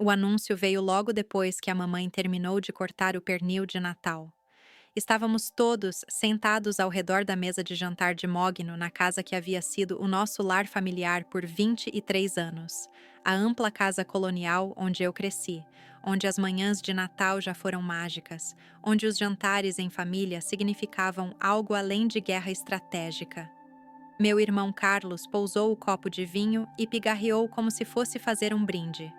O anúncio veio logo depois que a mamãe terminou de cortar o pernil de Natal. Estávamos todos sentados ao redor da mesa de jantar de Mogno na casa que havia sido o nosso lar familiar por 23 anos. A ampla casa colonial onde eu cresci, onde as manhãs de Natal já foram mágicas, onde os jantares em família significavam algo além de guerra estratégica. Meu irmão Carlos pousou o copo de vinho e pigarreou como se fosse fazer um brinde.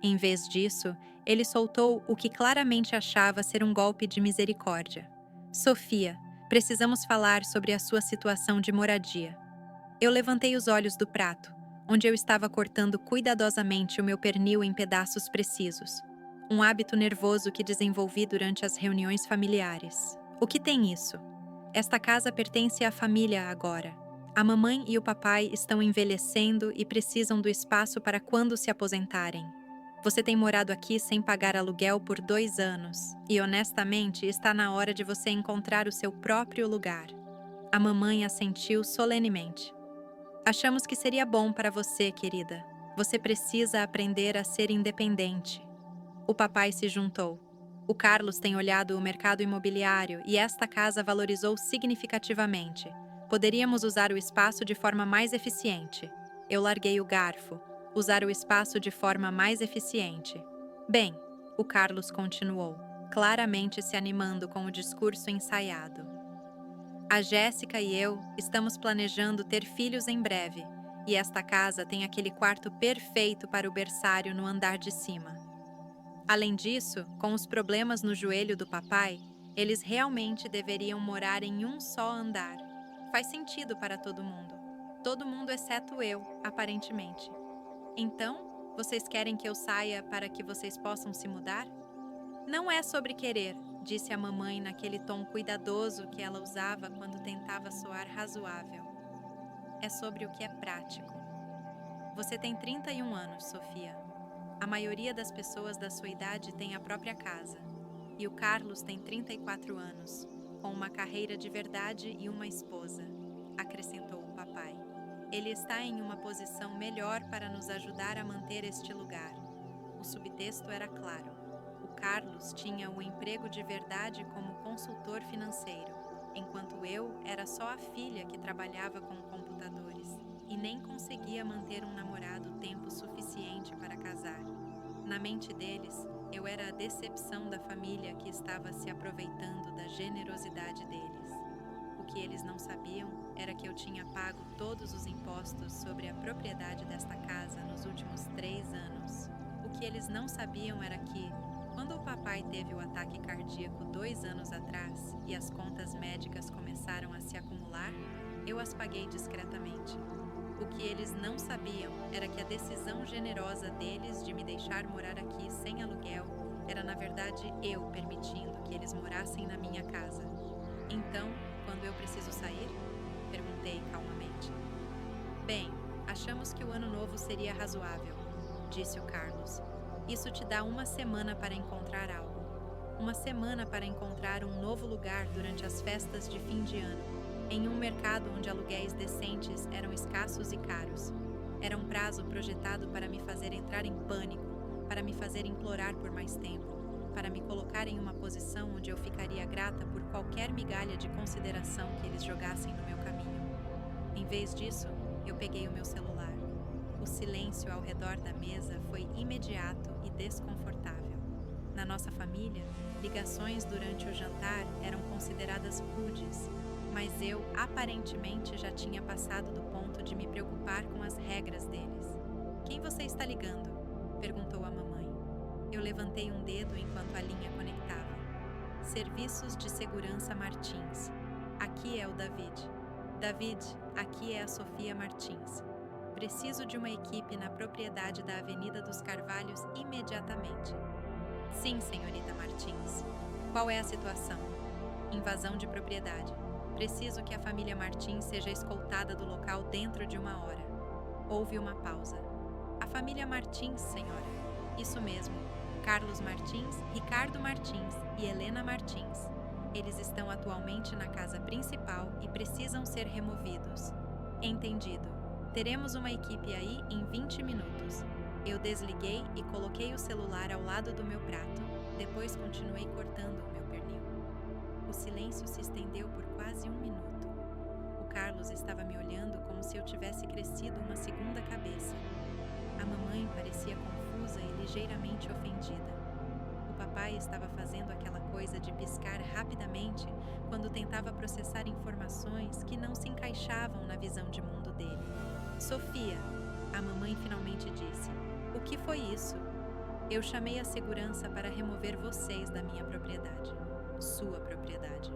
Em vez disso, ele soltou o que claramente achava ser um golpe de misericórdia. Sofia, precisamos falar sobre a sua situação de moradia. Eu levantei os olhos do prato, onde eu estava cortando cuidadosamente o meu pernil em pedaços precisos. Um hábito nervoso que desenvolvi durante as reuniões familiares. O que tem isso? Esta casa pertence à família agora. A mamãe e o papai estão envelhecendo e precisam do espaço para quando se aposentarem. Você tem morado aqui sem pagar aluguel por 2 anos e, honestamente, está na hora de você encontrar o seu próprio lugar. A mamãe assentiu solenemente. Achamos que seria bom para você, querida. Você precisa aprender a ser independente. O papai se juntou. O Carlos tem olhado o mercado imobiliário e esta casa valorizou significativamente. Poderíamos usar o espaço de forma mais eficiente. Eu larguei o garfo. Usar o espaço de forma mais eficiente. Bem, o Carlos continuou, claramente se animando com o discurso ensaiado. A Jéssica e eu estamos planejando ter filhos em breve, e esta casa tem aquele quarto perfeito para o berçário no andar de cima. Além disso, com os problemas no joelho do papai, eles realmente deveriam morar em um só andar. Faz sentido para todo mundo. Todo mundo exceto eu, aparentemente. Então, vocês querem que eu saia para que vocês possam se mudar? Não é sobre querer, disse a mamãe naquele tom cuidadoso que ela usava quando tentava soar razoável. É sobre o que é prático. Você tem 31 anos, Sofia. A maioria das pessoas da sua idade tem a própria casa. E o Carlos tem 34 anos, com uma carreira de verdade e uma esposa, acrescentou o papai. Ele está em uma posição melhor para nos ajudar a manter este lugar. O subtexto era claro. O Carlos tinha um emprego de verdade como consultor financeiro, enquanto eu era só a filha que trabalhava com computadores e nem conseguia manter um namorado tempo suficiente para casar. Na mente deles, eu era a decepção da família que estava se aproveitando da generosidade deles. O que eles não sabiam era que eu tinha pago todos os impostos sobre a propriedade desta casa nos últimos 3 anos. O que eles não sabiam era que, quando o papai teve o ataque cardíaco 2 anos atrás e as contas médicas começaram a se acumular, eu as paguei discretamente. O que eles não sabiam era que a decisão generosa deles de me deixar morar aqui sem aluguel era, na verdade, eu permitindo que eles morassem na minha casa. Então, quando eu preciso sair? Perguntei calmamente. Bem, achamos que o ano novo seria razoável, disse o Carlos. Isso te dá 1 semana para encontrar algo. 1 semana para encontrar um novo lugar durante as festas de fim de ano, em um mercado onde aluguéis decentes eram escassos e caros. Era um prazo projetado para me fazer entrar em pânico, para me fazer implorar por mais tempo, para me colocar em uma posição onde eu ficaria grata por qualquer migalha de consideração que eles jogassem no meu caminho. Em vez disso, eu peguei o meu celular. O silêncio ao redor da mesa foi imediato e desconfortável. Na nossa família, ligações durante o jantar eram consideradas rudes, mas eu aparentemente já tinha passado do ponto de me preocupar com as regras deles. Quem você está ligando? Perguntou a mamãe. Eu levantei um dedo enquanto a linha conectava. Serviços de Segurança Martins. Aqui é o David. David, aqui é a Sofia Martins. Preciso de uma equipe na propriedade da Avenida dos Carvalhos imediatamente. Sim, senhorita Martins. Qual é a situação? Invasão de propriedade. Preciso que a família Martins seja escoltada do local dentro de 1 hora. Houve uma pausa. A família Martins, senhora. Isso mesmo. Carlos Martins, Ricardo Martins e Helena Martins. Eles estão atualmente na casa principal e precisam ser removidos. Entendido. Teremos uma equipe aí em 20 minutos. Eu desliguei e coloquei o celular ao lado do meu prato. Depois continuei cortando o meu pernil. O silêncio se estendeu por quase 1 minuto. O Carlos estava me olhando como se eu tivesse crescido uma segunda cabeça. A mamãe parecia confusa e ligeiramente ofendida. O papai estava fazendo aquela coisa de piscar rapidamente quando tentava processar informações que não se encaixavam na visão de mundo dele. Sofia, a mamãe finalmente disse, o que foi isso? Eu chamei a segurança para remover vocês da minha propriedade. Sua propriedade.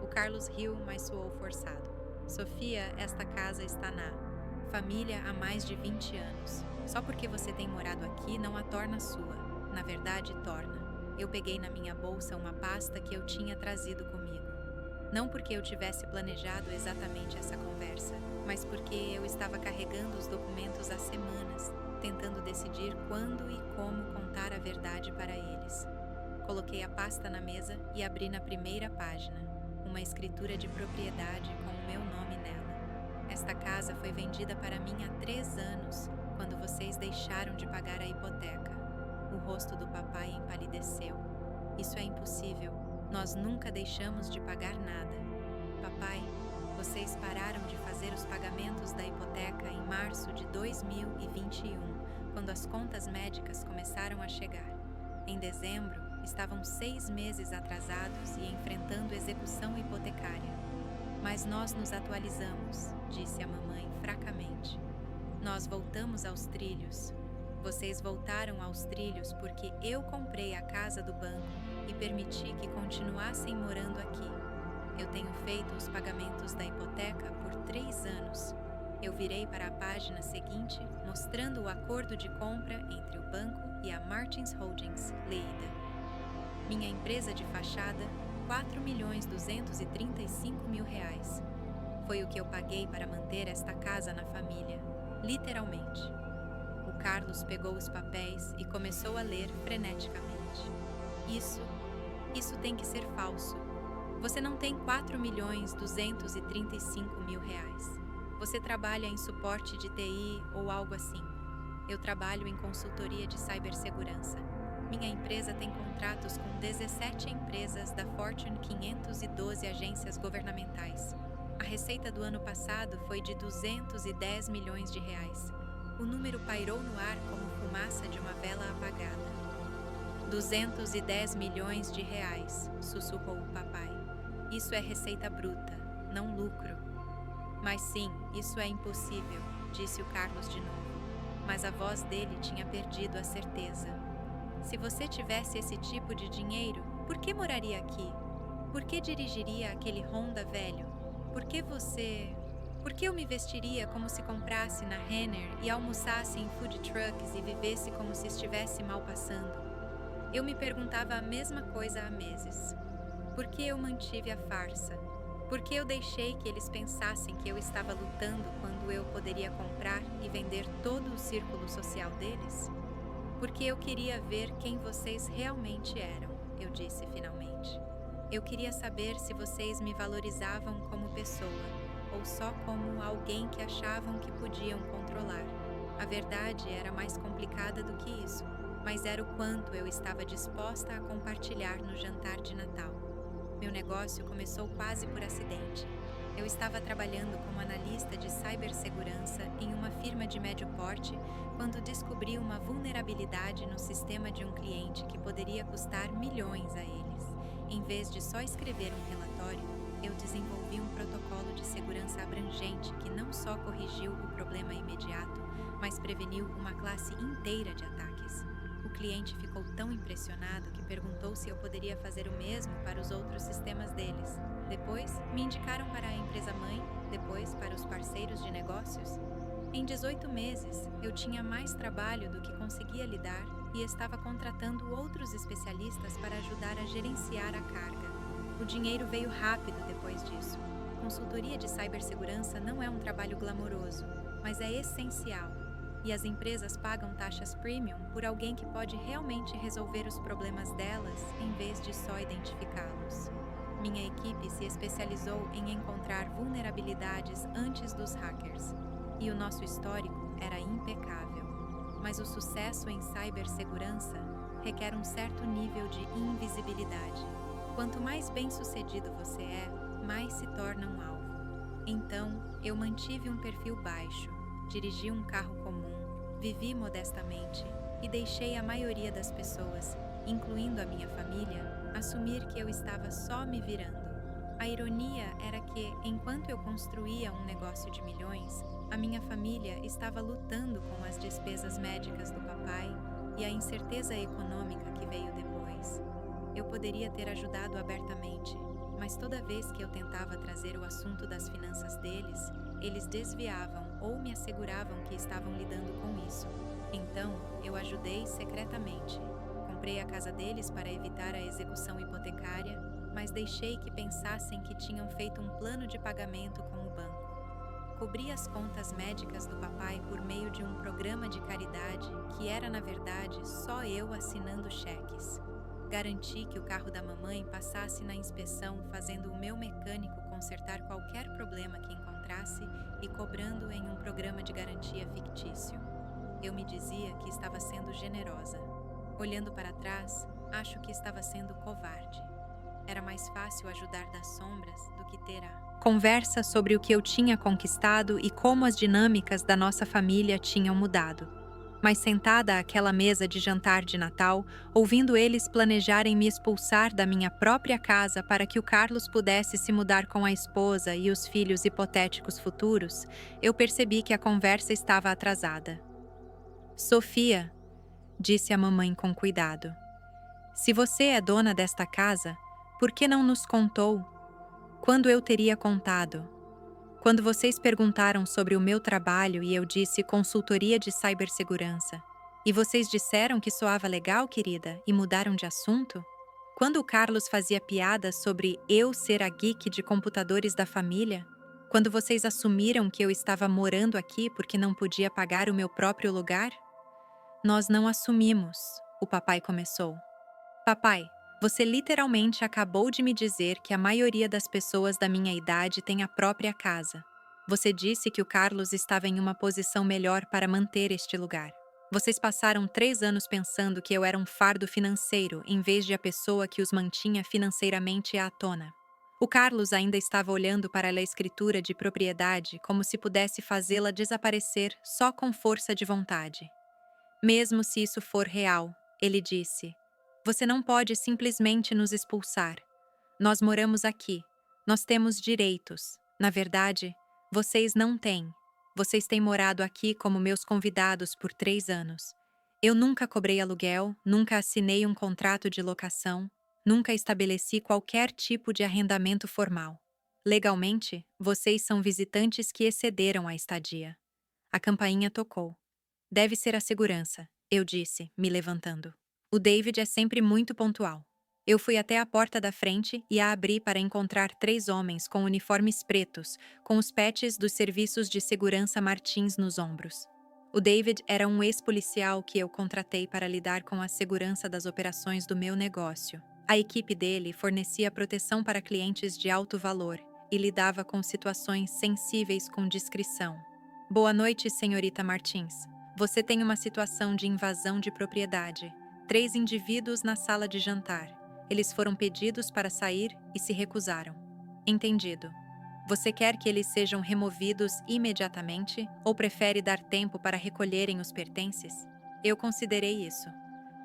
O Carlos riu, mas soou forçado. Sofia, esta casa está na família há mais de 20 anos. Só porque você tem morado aqui não a torna sua. Na verdade, torna. Eu peguei na minha bolsa uma pasta que eu tinha trazido comigo. Não porque eu tivesse planejado exatamente essa conversa, mas porque eu estava carregando os documentos há semanas, tentando decidir quando e como contar a verdade para eles. Coloquei a pasta na mesa e abri na primeira página, uma escritura de propriedade com o meu nome nela. Esta casa foi vendida para mim há 3 anos, quando vocês deixaram de pagar a hipoteca. O rosto do papai empalideceu. Isso é impossível. Nós nunca deixamos de pagar nada. Papai, vocês pararam de fazer os pagamentos da hipoteca em março de 2021, quando as contas médicas começaram a chegar. Em dezembro, estavam 6 meses atrasados e enfrentando execução hipotecária. Mas nós nos atualizamos, disse a mamãe fracamente. Nós voltamos aos trilhos. Vocês voltaram aos trilhos porque eu comprei a casa do banco e permiti que continuassem morando aqui. Eu tenho feito os pagamentos da hipoteca por 3 anos. Eu virei para a página seguinte, mostrando o acordo de compra entre o banco e a Martins Holdings, Leida. Minha empresa de fachada, R$4.235.000. Foi o que eu paguei para manter esta casa na família, literalmente. O Carlos pegou os papéis e começou a ler freneticamente. Isso tem que ser falso. Você não tem R$4.235.000. Você trabalha em suporte de TI ou algo assim. Eu trabalho em consultoria de cibersegurança. Minha empresa tem contratos com 17 empresas da Fortune 512 agências governamentais. A receita do ano passado foi de R$210 milhões. O número pairou no ar como fumaça de uma vela apagada. R$210 milhões, sussurrou o papai. Isso é receita bruta, não lucro. Mas sim, isso é impossível, disse o Carlos de novo. Mas a voz dele tinha perdido a certeza. Se você tivesse esse tipo de dinheiro, por que moraria aqui? Por que dirigiria aquele Honda velho? Por que eu me vestiria como se comprasse na Renner e almoçasse em food trucks e vivesse como se estivesse mal passando? Eu me perguntava a mesma coisa há meses. Por que eu mantive a farsa? Por que eu deixei que eles pensassem que eu estava lutando quando eu poderia comprar e vender todo o círculo social deles? Porque eu queria ver quem vocês realmente eram, eu disse finalmente. Eu queria saber se vocês me valorizavam como pessoa ou só como alguém que achavam que podiam controlar. A verdade era mais complicada do que isso, mas era o quanto eu estava disposta a compartilhar no jantar de Natal. Meu negócio começou quase por acidente. Eu estava trabalhando como analista de cibersegurança em uma firma de médio porte quando descobri uma vulnerabilidade no sistema de um cliente que poderia custar milhões a eles. Em vez de só escrever um relatório, eu desenvolvi um protocolo de segurança abrangente que não só corrigiu o problema imediato, mas preveniu uma classe inteira de ataques. O cliente ficou tão impressionado que perguntou se eu poderia fazer o mesmo para os outros sistemas deles. Depois, me indicaram para a empresa-mãe, depois para os parceiros de negócios. Em 18 meses, eu tinha mais trabalho do que conseguia lidar e estava contratando outros especialistas para ajudar a gerenciar a carga. O dinheiro veio rápido depois disso. Consultoria de cibersegurança não é um trabalho glamouroso, mas é essencial. E as empresas pagam taxas premium por alguém que pode realmente resolver os problemas delas em vez de só identificá-los. Minha equipe se especializou em encontrar vulnerabilidades antes dos hackers, e o nosso histórico era impecável. mas o sucesso em cibersegurança requer um certo nível de invisibilidade. Quanto mais bem-sucedido você é, mais se torna um alvo. Então, eu mantive um perfil baixo, dirigi um carro comum, vivi modestamente e deixei a maioria das pessoas, incluindo a minha família, assumir que eu estava só me virando. A ironia era que, enquanto eu construía um negócio de milhões, a minha família estava lutando com as despesas médicas do papai e a incerteza econômica que veio depois. Eu poderia ter ajudado abertamente, mas toda vez que eu tentava trazer o assunto das finanças deles, eles desviavam ou me asseguravam que estavam lidando com isso. Então, eu ajudei secretamente. Comprei a casa deles para evitar a execução hipotecária, mas deixei que pensassem que tinham feito um plano de pagamento com o banco. Cobri as contas médicas do papai por meio de um programa de caridade que era, na verdade, só eu assinando cheques. Garanti que o carro da mamãe passasse na inspeção, fazendo o meu mecânico consertar qualquer problema que encontrasse e cobrando em um programa de garantia fictício. Eu me dizia que estava sendo generosa. Olhando para trás, acho que estava sendo covarde. Era mais fácil ajudar das sombras do que ter a conversa sobre o que eu tinha conquistado e como as dinâmicas da nossa família tinham mudado. Mas sentada àquela mesa de jantar de Natal, ouvindo eles planejarem me expulsar da minha própria casa para que o Carlos pudesse se mudar com a esposa e os filhos hipotéticos futuros, eu percebi que a conversa estava atrasada. Sofia, disse a mamãe com cuidado, se você é dona desta casa, por que não nos contou? Quando eu teria contado? Quando vocês perguntaram sobre o meu trabalho e eu disse consultoria de cibersegurança, e vocês disseram que soava legal, querida, e mudaram de assunto? Quando o Carlos fazia piadas sobre eu ser a geek de computadores da família? Quando vocês assumiram que eu estava morando aqui porque não podia pagar o meu próprio lugar? Nós não assumimos, o papai começou. Papai, você literalmente acabou de me dizer que a maioria das pessoas da minha idade tem a própria casa. Você disse que o Carlos estava em uma posição melhor para manter este lugar. Vocês passaram 3 anos pensando que eu era um fardo financeiro em vez de a pessoa que os mantinha financeiramente à tona. O Carlos ainda estava olhando para a escritura de propriedade como se pudesse fazê-la desaparecer só com força de vontade. Mesmo se isso for real, ele disse, você não pode simplesmente nos expulsar. Nós moramos aqui. Nós temos direitos. Na verdade, vocês não têm. Vocês têm morado aqui como meus convidados por 3 anos. Eu nunca cobrei aluguel, nunca assinei um contrato de locação, nunca estabeleci qualquer tipo de arrendamento formal. Legalmente, vocês são visitantes que excederam a estadia. A campainha tocou. Deve ser a segurança, eu disse, me levantando. O David é sempre muito pontual. Eu fui até a porta da frente e a abri para encontrar 3 homens com uniformes pretos, com os patches dos serviços de segurança Martins nos ombros. O David era um ex-policial que eu contratei para lidar com a segurança das operações do meu negócio. A equipe dele fornecia proteção para clientes de alto valor e lidava com situações sensíveis com discrição. Boa noite, senhorita Martins. Você tem uma situação de invasão de propriedade. 3 indivíduos na sala de jantar. Eles foram pedidos para sair e se recusaram. Entendido. Você quer que eles sejam removidos imediatamente ou prefere dar tempo para recolherem os pertences? Eu considerei isso.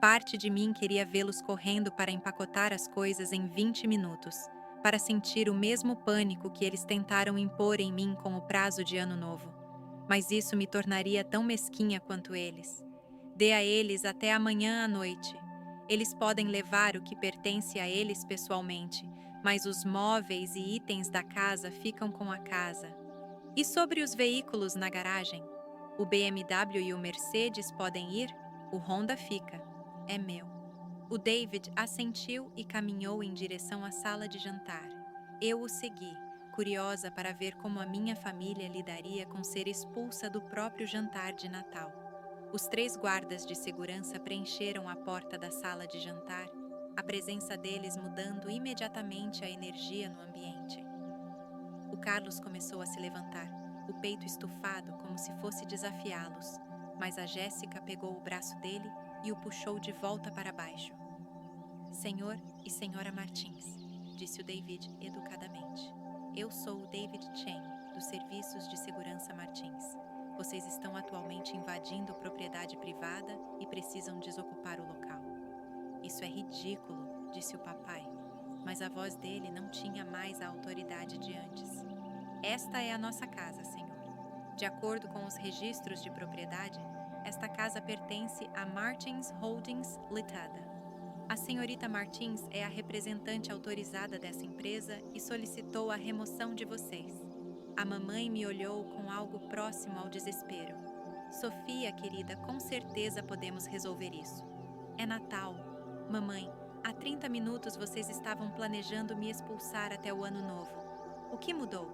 Parte de mim queria vê-los correndo para empacotar as coisas em 20 minutos, para sentir o mesmo pânico que eles tentaram impor em mim com o prazo de Ano Novo. Mas isso me tornaria tão mesquinha quanto eles. Dê a eles até amanhã à noite. Eles podem levar o que pertence a eles pessoalmente, mas os móveis e itens da casa ficam com a casa. E sobre os veículos na garagem? O BMW e o Mercedes podem ir, o Honda fica. É meu. O David assentiu e caminhou em direção à sala de jantar. Eu o segui, curiosa para ver como a minha família lidaria com ser expulsa do próprio jantar de Natal. Os 3 guardas de segurança preencheram a porta da sala de jantar, a presença deles mudando imediatamente a energia no ambiente. O Carlos começou a se levantar, o peito estufado como se fosse desafiá-los. mas a Jéssica pegou o braço dele e o puxou de volta para baixo. Senhor e Senhora Martins, disse o David educadamente. Eu sou o David Chen, dos Serviços de Segurança Martins. Vocês estão atualmente invadindo propriedade privada e precisam desocupar o local. Isso é ridículo, disse o papai, mas a voz dele não tinha mais a autoridade de antes. Esta é a nossa casa, senhor. De acordo com os registros de propriedade, esta casa pertence a Martins Holdings Limitada. A senhorita Martins é a representante autorizada dessa empresa e solicitou a remoção de vocês. A mamãe me olhou com algo próximo ao desespero. Sofia, querida, com certeza podemos resolver isso. É Natal. Mamãe, há 30 minutos vocês estavam planejando me expulsar até o ano novo. O que mudou?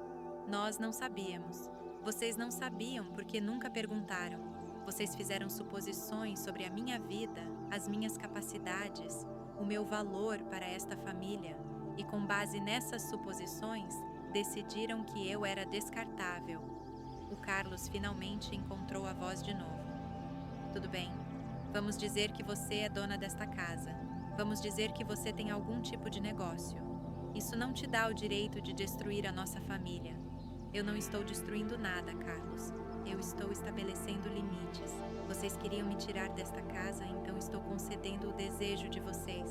Nós não sabíamos. Vocês não sabiam porque nunca perguntaram. Vocês fizeram suposições sobre a minha vida, as minhas capacidades, o meu valor para esta família, e com base nessas suposições, decidiram que eu era descartável. O Carlos finalmente encontrou a voz de novo. Tudo bem, vamos dizer que você é dona desta casa. Vamos dizer que você tem algum tipo de negócio. Isso não te dá o direito de destruir a nossa família. Eu não estou destruindo nada, Carlos. Eu estou estabelecendo limites. Vocês queriam me tirar desta casa, então estou concedendo o desejo de vocês.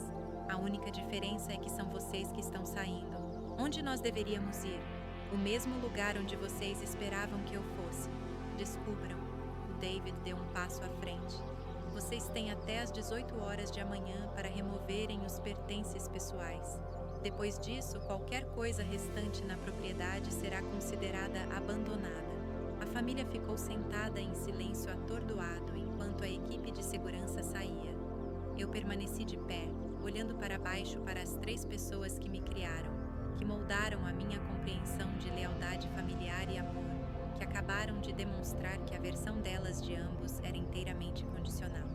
A única diferença é que são vocês que estão saindo. Onde nós deveríamos ir? O mesmo lugar onde vocês esperavam que eu fosse. Descubram. O David deu um passo à frente. Vocês têm até às 18 horas de amanhã para removerem os pertences pessoais. Depois disso, qualquer coisa restante na propriedade será considerada abandonada. A família ficou sentada em silêncio atordoado enquanto a equipe de segurança saía. Eu permaneci de pé, olhando para baixo para as 3 pessoas que me criaram, que moldaram a minha compreensão de lealdade familiar e amor, que acabaram de demonstrar que a versão delas de ambos era inteiramente condicional.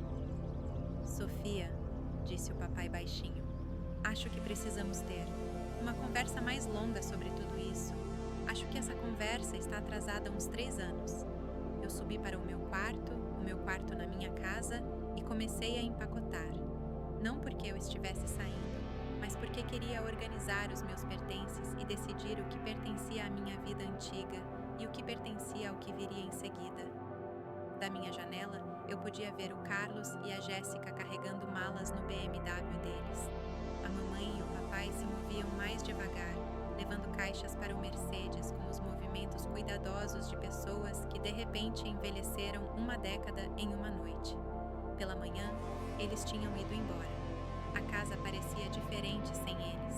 Sofia, disse o papai baixinho, acho que precisamos ter uma conversa mais longa sobre tudo isso. Acho que essa conversa está atrasada há uns 3 anos. Eu subi para o meu quarto na minha casa e comecei a empacotar. Não porque eu estivesse saindo, mas porque queria organizar os meus pertences e decidir o que pertencia à minha vida antiga e o que pertencia ao que viria em seguida. Da minha janela, eu podia ver o Carlos e a Jéssica carregando malas no BMW deles. A mamãe e o papai se moviam mais devagar, levando caixas para o Mercedes com os movimentos cuidadosos de pessoas que de repente envelheceram uma década em uma noite. Pela manhã, eles tinham ido embora. A casa parecia diferente sem eles.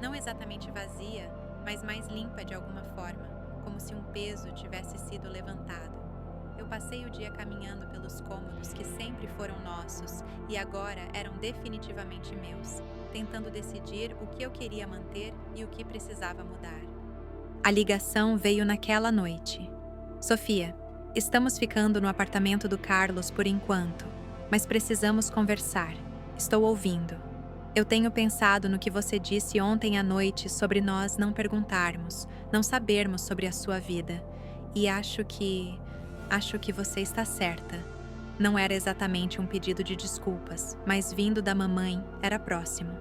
Não exatamente vazia, mas mais limpa de alguma forma, como se um peso tivesse sido levantado. Eu passei o dia caminhando pelos cômodos que sempre foram nossos e agora eram definitivamente meus, tentando decidir o que eu queria manter e o que precisava mudar. A ligação veio naquela noite. Sofia, estamos ficando no apartamento do Carlos por enquanto, mas precisamos conversar. Estou ouvindo. Eu tenho pensado no que você disse ontem à noite sobre nós não perguntarmos, não sabermos sobre a sua vida, e acho que você está certa. Não era exatamente um pedido de desculpas, mas vindo da mamãe, era próximo.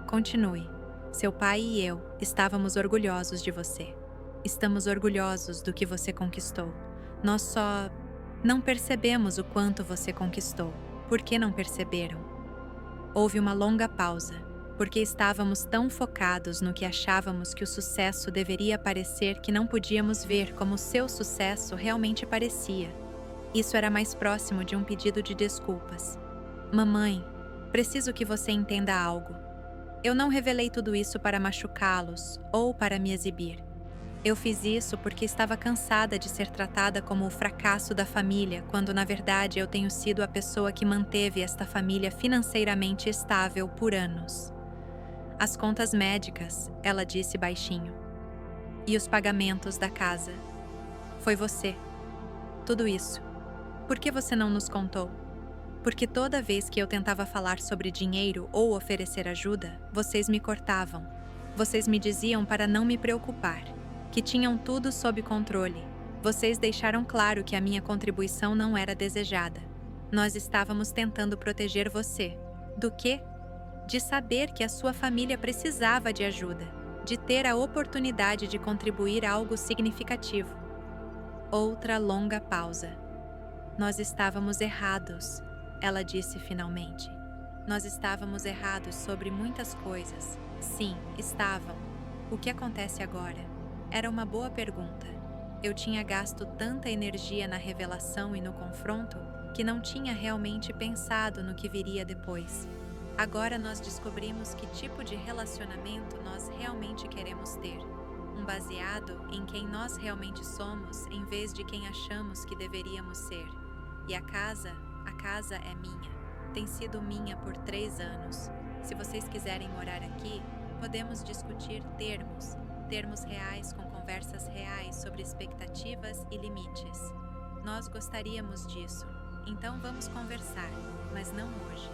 Continue. Seu pai e eu estávamos orgulhosos de você. Estamos orgulhosos do que você conquistou. Nós só não percebemos o quanto você conquistou. Por que não perceberam? Houve uma longa pausa, porque estávamos tão focados no que achávamos que o sucesso deveria parecer que não podíamos ver como o seu sucesso realmente parecia. Isso era mais próximo de um pedido de desculpas. Mamãe, preciso que você entenda algo. Eu não revelei tudo isso para machucá-los ou para me exibir. Eu fiz isso porque estava cansada de ser tratada como o fracasso da família, quando na verdade eu tenho sido a pessoa que manteve esta família financeiramente estável por anos. As contas médicas, ela disse baixinho. E os pagamentos da casa. Foi você. Tudo isso. Por que você não nos contou? Porque toda vez que eu tentava falar sobre dinheiro ou oferecer ajuda, vocês me cortavam. Vocês me diziam para não me preocupar, que tinham tudo sob controle. Vocês deixaram claro que a minha contribuição não era desejada. Nós estávamos tentando proteger você. Do quê? De saber que a sua família precisava de ajuda, de ter a oportunidade de contribuir algo significativo. Outra longa pausa. Nós estávamos errados, ela disse finalmente. Nós estávamos errados sobre muitas coisas. Sim, estavam. O que acontece agora? Era uma boa pergunta. Eu tinha gasto tanta energia na revelação e no confronto que não tinha realmente pensado no que viria depois. Agora nós descobrimos que tipo de relacionamento nós realmente queremos ter. Um baseado em quem nós realmente somos em vez de quem achamos que deveríamos ser. E a casa é minha. Tem sido minha por 3 anos. Se vocês quiserem morar aqui, podemos discutir termos reais com conversas reais sobre expectativas e limites. Nós gostaríamos disso, então vamos conversar, mas não hoje.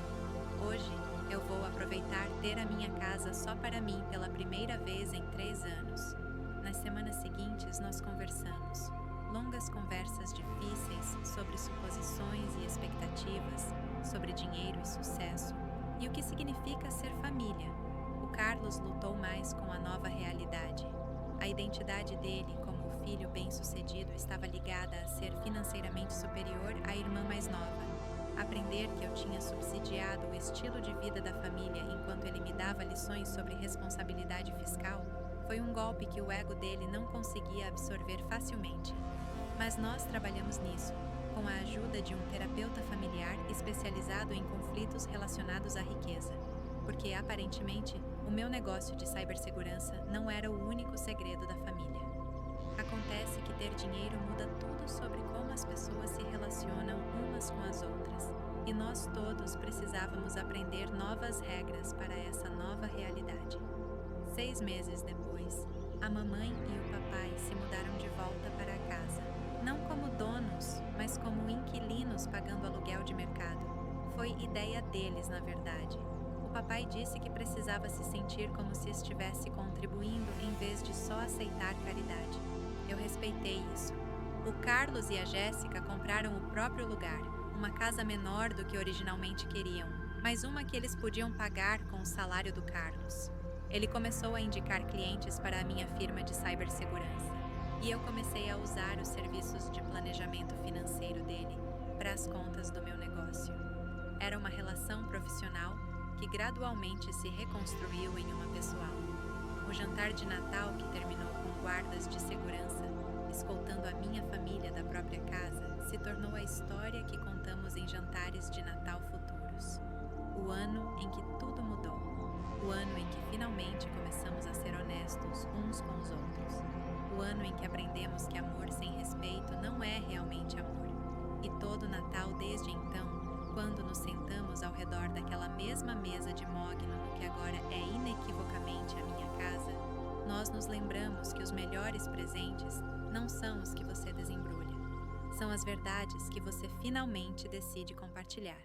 Hoje, eu vou aproveitar ter a minha casa só para mim pela primeira vez em 3 anos. Nas semanas seguintes, nós conversamos. Longas conversas difíceis sobre suposições e expectativas, sobre dinheiro e sucesso, e o que significa ser família. O Carlos lutou mais com a nova realidade. A identidade dele como o filho bem-sucedido estava ligada a ser financeiramente superior à irmã mais nova. Aprender que eu tinha subsidiado o estilo de vida da família enquanto ele me dava lições sobre responsabilidade fiscal foi um golpe que o ego dele não conseguia absorver facilmente. Mas nós trabalhamos nisso, com a ajuda de um terapeuta familiar especializado em conflitos relacionados à riqueza, porque aparentemente o meu negócio de cibersegurança não era o único segredo da família. Acontece que ter dinheiro muda tudo sobre como as pessoas se relacionam umas com as outras, e nós todos precisávamos aprender novas regras para essa nova realidade. 6 meses depois, a mamãe e o papai se mudaram de volta para a casa, não como donos, mas como inquilinos pagando aluguel de mercado. Foi ideia deles, na verdade. O papai disse que precisava se sentir como se estivesse contribuindo em vez de só aceitar caridade. Eu respeitei isso. O Carlos e a Jéssica compraram o próprio lugar, uma casa menor do que originalmente queriam, mas uma que eles podiam pagar com o salário do Carlos. Ele começou a indicar clientes para a minha firma de cibersegurança, e eu comecei a usar os serviços de planejamento financeiro dele para as contas do meu negócio. Era uma relação profissional que gradualmente se reconstruiu em uma pessoal. O jantar de Natal, que terminou com guardas de segurança escoltando a minha família da própria casa, se tornou a história que contamos em jantares de Natal futuros. O ano em que tudo mudou. O ano em que finalmente começamos a ser honestos uns com os outros. O ano em que aprendemos que amor sem respeito não é realmente amor. E todo Natal desde então, quando nos sentamos ao redor daquela mesma mesa de mogno no que agora é inequivocamente a minha casa, nós nos lembramos que os melhores presentes não são os que você desembrulha. São as verdades que você finalmente decide compartilhar.